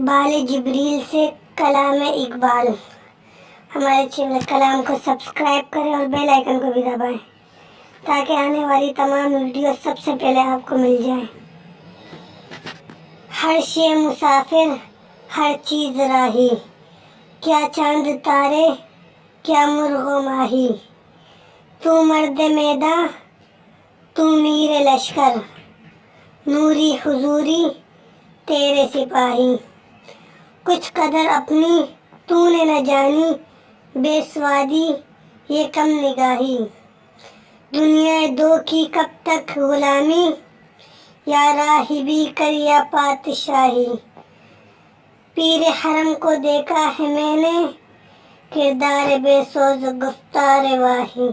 بال جبریل سے کلام اقبال۔ ہمارے چینل کلام کو سبسکرائب کریں اور بیل آئیکن کو بھی دبائیں تاکہ آنے والی تمام ویڈیو سب سے پہلے آپ کو مل جائیں۔ ہر شے مسافر، ہر چیز راہی، کیا چاند تارے، کیا مرغ و ماہی، تو مرد میداں، تو میر لشکر، نوری حضوری تیرے سپاہی، کچھ قدر اپنی تو نے نہ جانی، بے سوادی یہ کم نگاہی، دنیا دو کی کب تک غلامی، یا راہبی کر یا پادشاہی، پیر حرم کو دیکھا ہے میں نے، کردار بے سوز گفتار واہی۔